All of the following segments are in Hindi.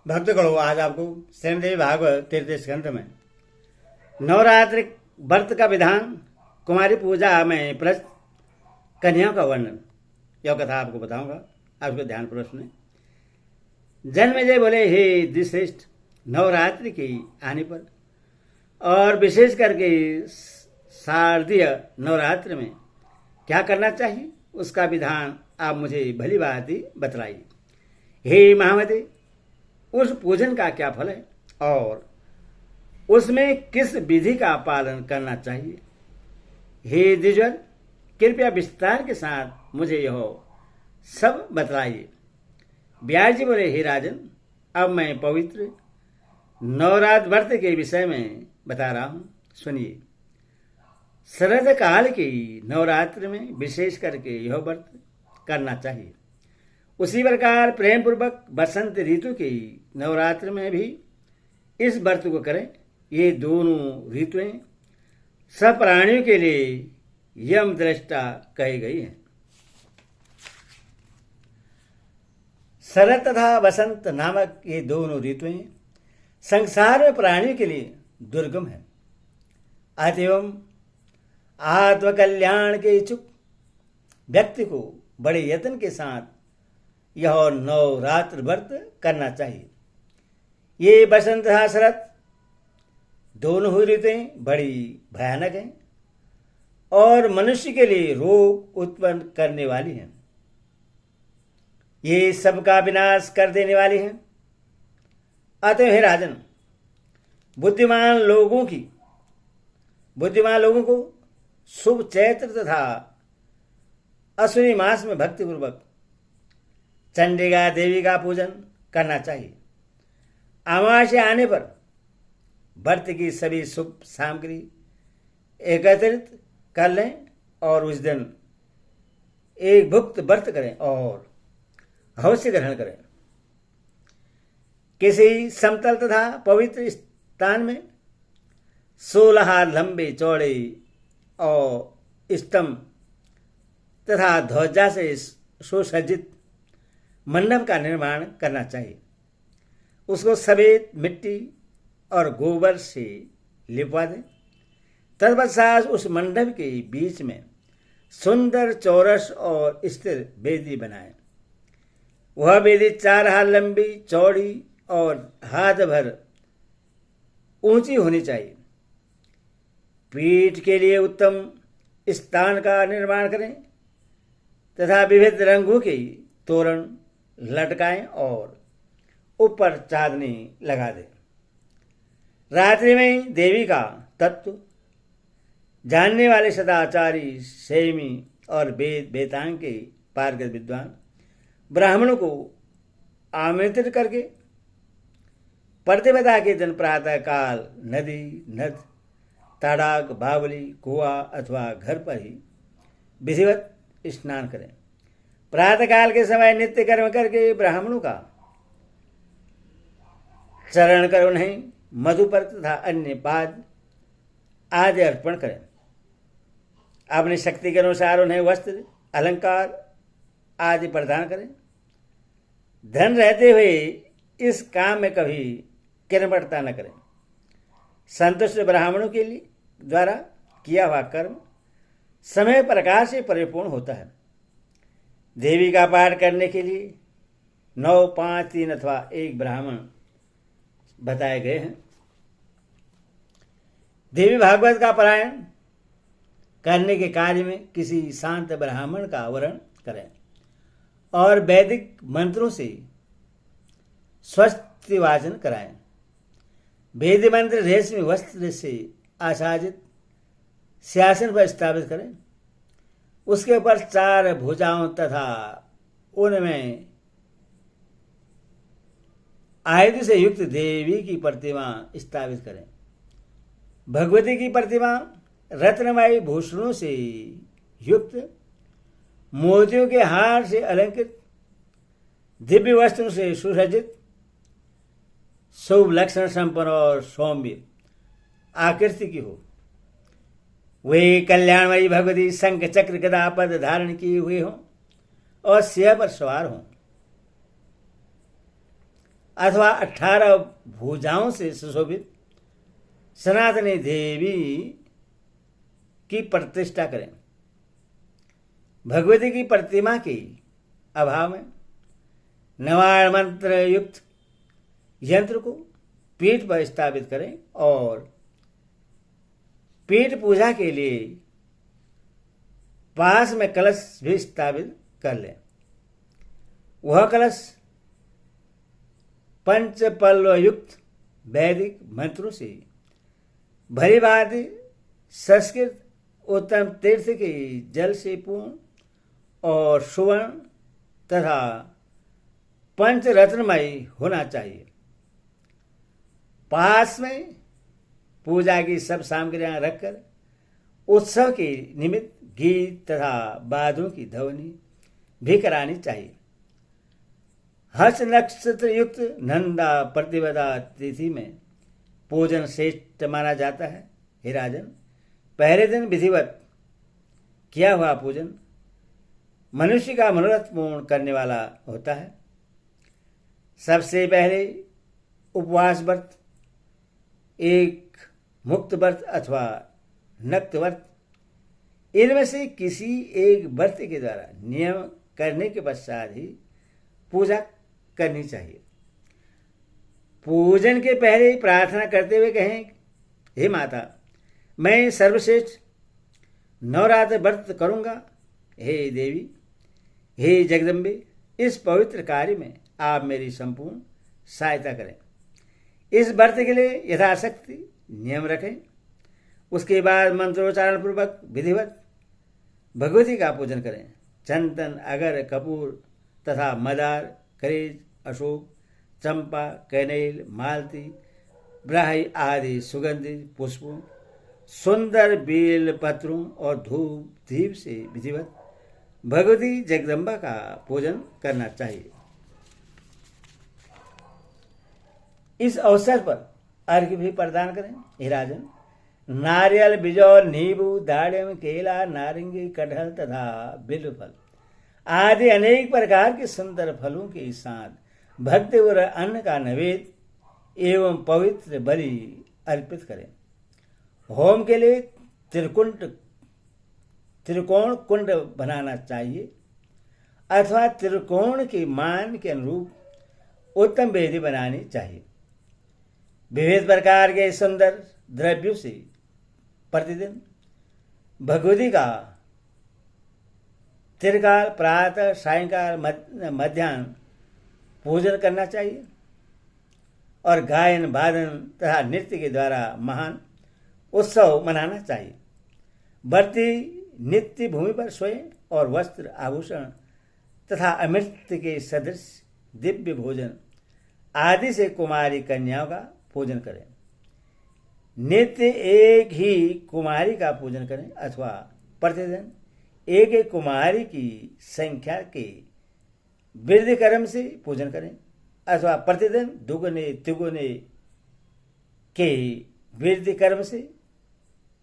भक्तगणों, आज आपको श्रीमद् भागवत तृतीय स्कंध में नवरात्रि व्रत का विधान, कुमारी पूजा में प्रस्त कन्याओं का वर्णन, यह कथा आपको बताऊंगा। आपको ध्यान पूर्वक सुने। जन्मेजय बोले, हे द्विश्रेष्ठ, नवरात्रि के आने पर और विशेष करके शारदीय नवरात्र में क्या करना चाहिए, उसका विधान आप मुझे भली भांति बतलाइए। हे महामते, उस पूजन का क्या फल है और उसमें किस विधि का पालन करना चाहिए। हे द्विजवर, कृपया विस्तार के साथ मुझे यह सब बतलाइए। व्यास जी बोले, हे राजन, अब मैं पवित्र नवरात्र व्रत के विषय में बता रहा हूं, सुनिए। शरद काल की नवरात्र में विशेष करके यह व्रत करना चाहिए। उसी प्रकार प्रेम पूर्वक बसंत ऋतु की नवरात्र में भी इस व्रत को करें। ये दोनों ऋतुएं सब प्राणियों के लिए यम दृष्टा कही गई हैं। शरद तथा बसंत नामक ये दोनों ऋतुएं संसार में प्राणियों के लिए दुर्गम है। अतएव आत्मकल्याण के इच्छुक व्यक्ति को बड़े यत्न के साथ यह नवरात्र व्रत करना चाहिए। ये बसंत तथा शरद दोनों ही ऋतुएं बड़ी भयानक हैं और मनुष्य के लिए रोग उत्पन्न करने वाली हैं। ये सबका विनाश कर देने वाली हैं। अतः हे राजन, बुद्धिमान लोगों को शुभ चैत्र तथा अश्विनी मास में भक्तिपूर्वक चंडिका देवी का पूजन करना चाहिए। अमावस्या आने पर व्रत की सभी शुभ सामग्री एकत्रित कर लें और उस दिन एक भुक्त व्रत करें और अवश्य ग्रहण करें। किसी समतल तथा पवित्र स्थान में 16 हाथ लंबे चौड़े और स्तंभ तथा ध्वजा से सुसज्जित मंडप का निर्माण करना चाहिए। उसको सफेद मिट्टी और गोबर से लिपवा दें। तत्पश्चात उस मंडप के बीच में सुंदर चौरस और स्थिर वेदी बनाएं। वह वेदी 4 हाथ लंबी, चौड़ी और हाथ भर ऊंची होनी चाहिए। पीठ के लिए उत्तम स्थान का निर्माण करें तथा विविध रंगों के तोरण लटकाएं और ऊपर चांदनी लगा दें। रात्रि में देवी का तत्व जानने वाले सदाचारी, सेमी और वेद वेदांग के पारंगत विद्वान ब्राह्मणों को आमंत्रित करके प्रतिपदा के दिन प्रातः काल नदी, नद, तड़ाग, बावली, कुआ अथवा घर पर ही विधिवत स्नान करें। प्रातःकाल के समय नित्य कर्म करके ब्राह्मणों का चरण कर उन्हें मधुपर तथा अन्य पाद आदि अर्पण करें। अपनी शक्ति के अनुसार उन्हें वस्त्र, अलंकार आदि प्रदान करें। धन रहते हुए इस काम में कभी कृपणता न करें। संतुष्ट ब्राह्मणों के लिए द्वारा किया हुआ कर्म समय प्रकार से परिपूर्ण होता है। देवी का पाठ करने के लिए 9, 5, 3 अथवा 1 ब्राह्मण बताए गए हैं। देवी भागवत का पारायण करने के कार्य में किसी शांत ब्राह्मण का वर्ण करें और वैदिक मंत्रों से स्वस्ति वाचन कराएं। वेद मंत्र रेशमी वस्त्र से आच्छादित सिंहासन पर स्थापित करें। उसके ऊपर 4 भुजाओं तथा उनमें आयुध से युक्त देवी की प्रतिमा स्थापित करें। भगवती की प्रतिमा रत्नमयी भूषणों से युक्त, मोतियों के हार से अलंकृत, दिव्य वस्त्रों से सुसज्जित, शुभ लक्षण संपन्न और सौम्य आकृति की हो। वे कल्याणमयी भगवती शंख चक्र गदा पद धारण किए हुए हों और सिंह पर सवार हों। अथवा 18 भुजाओं से सुशोभित सनातनी देवी की प्रतिष्ठा करें। भगवती की प्रतिमा के अभाव में नवाण मंत्र युक्त यंत्र को पीठ पर स्थापित करें और पीठ पूजा के लिए पास में कलश भी स्थापित कर लें। वह कलश पंचपल्व युक्त वैदिक मंत्रों से भली भांति संस्कृत उत्तम तीर्थ के जल से पूर्ण और सुवर्ण तथा पंचरत्नमय होना चाहिए। पास में पूजा की सब सामग्रियां रखकर उत्सव के निमित्त गीत तथा वाद्यों की ध्वनि भी करानी चाहिए। हर्ष नक्षत्र युक्त नंदा प्रतिपदा तिथि में पूजन श्रेष्ठ माना जाता है। हे राजन, पहले दिन विधिवत किया हुआ पूजन मनुष्य का मनोरथ पूर्ण करने वाला होता है। सबसे पहले उपवास व्रत, एक मुक्त व्रत अथवा नक्त व्रत, इनमें से किसी एक व्रत के द्वारा नियम करने के पश्चात ही पूजा करनी चाहिए। पूजन के पहले ही प्रार्थना करते हुए कहें, हे माता, मैं सर्वश्रेष्ठ नवरात्र व्रत करूंगा। हे देवी, हे जगदम्बे, इस पवित्र कार्य में आप मेरी संपूर्ण सहायता करें। इस व्रत के लिए यथाशक्ति नियम रखें। उसके बाद मंत्रोच्चारण पूर्वक विधिवत भगवती का पूजन करें। चंदन, अगर, कपूर तथा मदार, करेज, अशोक, चंपा, कनेल, मालती, ब्राही आदि सुगंधित पुष्पों, सुंदर बेल पत्रों और धूप दीप से विधिवत भगवती जगदम्बा का पूजन करना चाहिए। इस अवसर पर अर्घ्य भी प्रदान करें। हे राजन, नारियल, बिजौर, नींबू, दाड़िम, केला, नारंगी, कटहल तथा बिल्व फल आदि अनेक प्रकार के सुंदर फलों के साथ भक्ति और अन्न का नैवेद्य एवं पवित्र बलि अर्पित करें। होम के लिए त्रिकोण कुंड बनाना चाहिए अथवा त्रिकोण के मान के अनुरूप उत्तम वेदी बनानी चाहिए। विविध प्रकार के सुंदर द्रव्यों से प्रतिदिन भगवती का त्रिकाल, प्रातः, सायंकाल, मध्याह्न पूजन करना चाहिए और गायन, वादन तथा नृत्य के द्वारा महान उत्सव मनाना चाहिए। व्रती नित्य भूमि पर सोए और वस्त्र, आभूषण तथा अमृत के सदृश दिव्य भोजन आदि से कुमारी कन्याओं का पूजन करें। नित्य एक ही कुमारी का पूजन करें अथवा प्रतिदिन एक एक कुमारी की संख्या के वृद्धि कर्म से पूजन करें अथवा प्रतिदिन दुगुने तिगुने के वृद्धि कर्म से,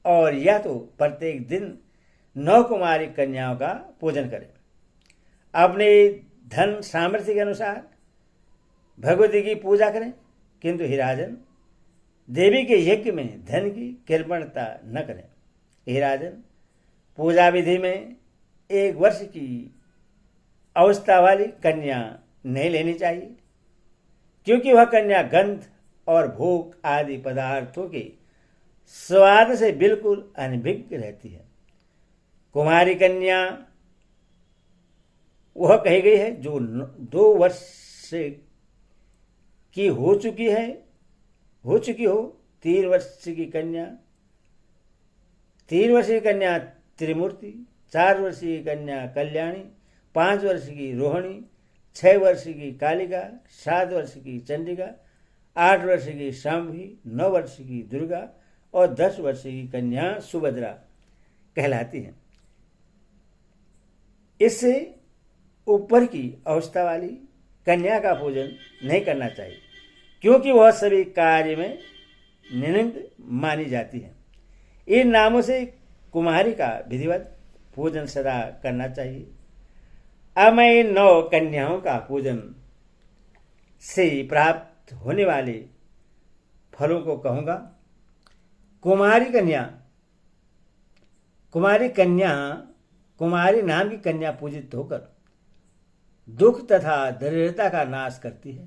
और या तो प्रत्येक दिन 9 कुमारी कन्याओं का पूजन करें। अपने धन सामर्थ्य के अनुसार भगवती की पूजा करें, किंतु हे राजन, देवी के यज्ञ में धन की कृपणता न करें। हे राजन, पूजा विधि में 1 वर्ष की अवस्था वाली कन्या नहीं लेनी चाहिए, क्योंकि वह कन्या गंध और भोग आदि पदार्थों के स्वाद से बिल्कुल अनभिज्ञ रहती है। कुमारी कन्या वह कही गई है जो 2 वर्ष की हो चुकी हो। 3 वर्ष की कन्या त्रिमूर्ति, 4 वर्ष की कन्या कल्याणी, 5 वर्ष की रोहिणी, 6 वर्ष की कालिका, 7 वर्ष की चंडिका, 8 वर्ष की शांभी, 9 वर्ष की दुर्गा और 10 वर्ष की कन्या सुभद्रा कहलाती है। इससे ऊपर की अवस्था वाली कन्या का पूजन नहीं करना चाहिए, क्योंकि वह सभी कार्य में निंद मानी जाती है। इन नामों से कुमारी का विधिवत पूजन सदा करना चाहिए। अब मैं इन 9 कन्याओं का पूजन से प्राप्त होने वाले फलों को कहूँगा। कुमारी नाम की कन्या पूजित होकर दुख तथा दरिद्रता का नाश करती है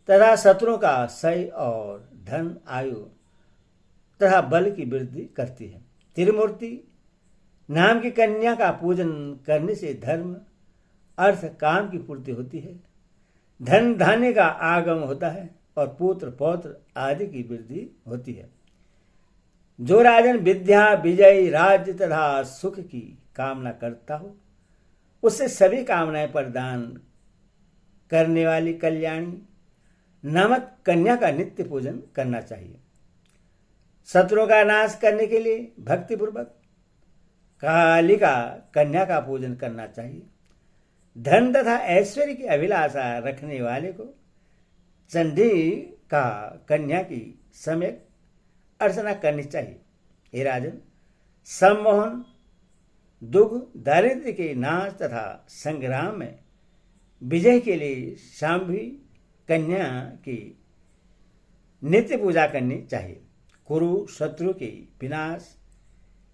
तथा शत्रुओं का सही और धन आयु तथा बल की वृद्धि करती है। त्रिमूर्ति नाम की कन्या का पूजन करने से धर्म अर्थ काम की पूर्ति होती है, धन धान्य का आगम होता है और पुत्र पौत्र आदि की वृद्धि होती है। जो राजन विद्या विजय राज्य तथा सुख की कामना करता हो उससे सभी कामनाएं प्रदान करने वाली कल्याणी नामक कन्या का नित्य पूजन करना चाहिए। शत्रुओं का नाश करने के लिए भक्तिपूर्वक कालिका कन्या का पूजन करना चाहिए। धन तथा ऐश्वर्य की अभिलाषा रखने वाले को चंडी का कन्या की सम्यक अर्चना करनी चाहिए। हे राजन, सम्मोहन दुख दारिद्र्य के नाश तथा संग्राम में विजय के लिए शांभवी कन्या की नित्य पूजा करनी चाहिए। कुरु शत्रु के विनाश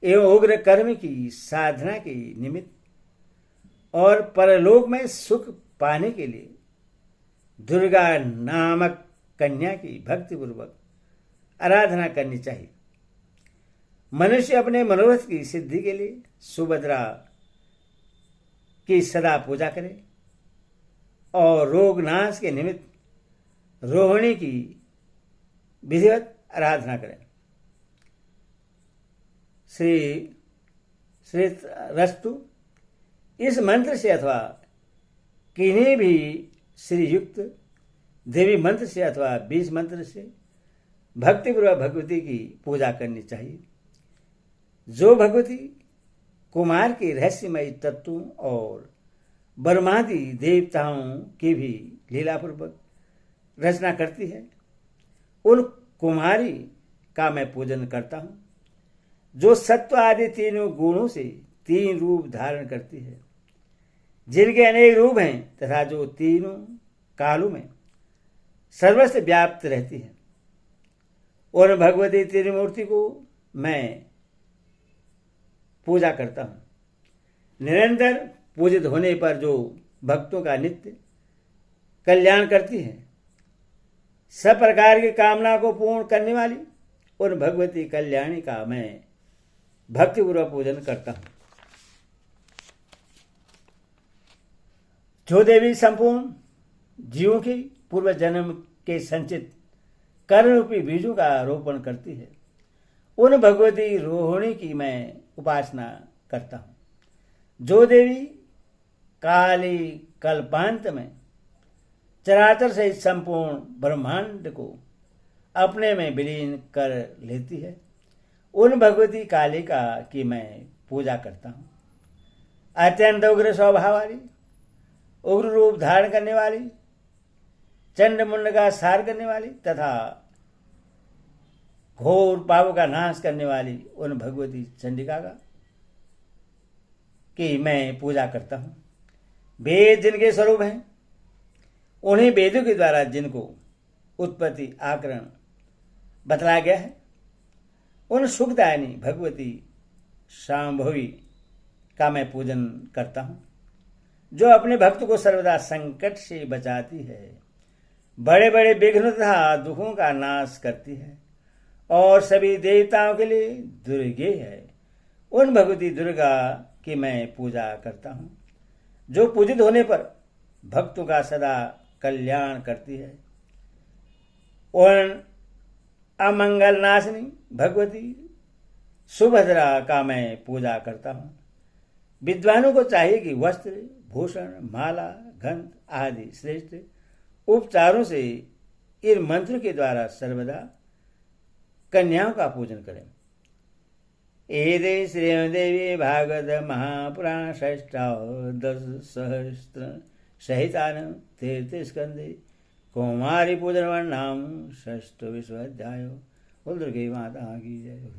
एवं उग्र कर्म की साधना के निमित्त और परलोक में सुख पाने के लिए दुर्गा नामक कन्या की भक्तिपूर्वक आराधना करनी चाहिए। मनुष्य अपने मनोरथ की सिद्धि के लिए सुभद्रा की सदा पूजा करे और रोग नाश के निमित्त रोहिणी की विधिवत आराधना करें। श्री रस्तु इस मंत्र से अथवा किन्हीं भी श्रीयुक्त देवी मंत्र से अथवा बीज मंत्र से भक्तिपूर्वक भगवती की पूजा करनी चाहिए। जो भगवती कुमार के रहस्यमय तत्वों और ब्रह्मादि देवताओं की भी लीलापूर्वक रचना करती है, उन कुमारी का मैं पूजन करता हूँ, जो सत्व आदि तीनों गुणों से तीन रूप धारण करती है, जिनके अनेक रूप हैं तथा जो तीनों कालों में सर्वस्व व्याप्त रहती है। और भगवती त्रिमूर्ति को मैं पूजा करता हूँ। निरंतर पूजित होने पर जो भक्तों का नित्य कल्याण करती है, सब प्रकार की कामना को पूर्ण करने वाली उन भगवती कल्याणी का मैं भक्तिपूर्वक पूजन करता हूँ। जो देवी संपूर्ण जीवों की पूर्व जन्म के संचित कर्म रूपी बीजों का रोपण करती है, उन भगवती रोहिणी की मैं उपासना करता हूँ। जो देवी काली कल्पांत में चराचर से संपूर्ण ब्रह्मांड को अपने में विलीन कर लेती है, उन भगवती कालिका की मैं पूजा करता हूँ। अत्यंत उग्र स्वभाव वाली, उग्र रूप धारण करने वाली, चंड मुंड का सार करने वाली तथा घोर पापों का नाश करने वाली उन भगवती चंडिका का की मैं पूजा करता हूँ। वेद जिनके स्वरूप हैं, उन्हीं वेदों के द्वारा जिनको उत्पत्ति आकरण बतलाया गया है, उन सुखदायिनी भगवती शांभवी का मैं पूजन करता हूँ, जो अपने भक्त को सर्वदा संकट से बचाती है, बड़े बड़े विघ्न तथा दुखों का नाश करती है और सभी देवताओं के लिए दुर्गे है। उन भगवती दुर्गा की मैं पूजा करता हूँ, जो पूजित होने पर भक्तों का सदा कल्याण करती है। उन अमंगल नाशिनी भगवती सुभद्रा का मैं पूजा करता हूँ। विद्वानों को चाहिए कि वस्त्र भूषण माला गंध आदि श्रेष्ठ उपचारों से इन मंत्र के द्वारा सर्वदा कन्याओं का पूजन करें। एदे श्रीदेवी भागवत महापुराण षष्ठादश सहस्त्र सहितान तीर्थ स्कंदे कुमारी पूजन नाम षष्ठ विश्वाध्याय। बोल दुर्गे माता की जय।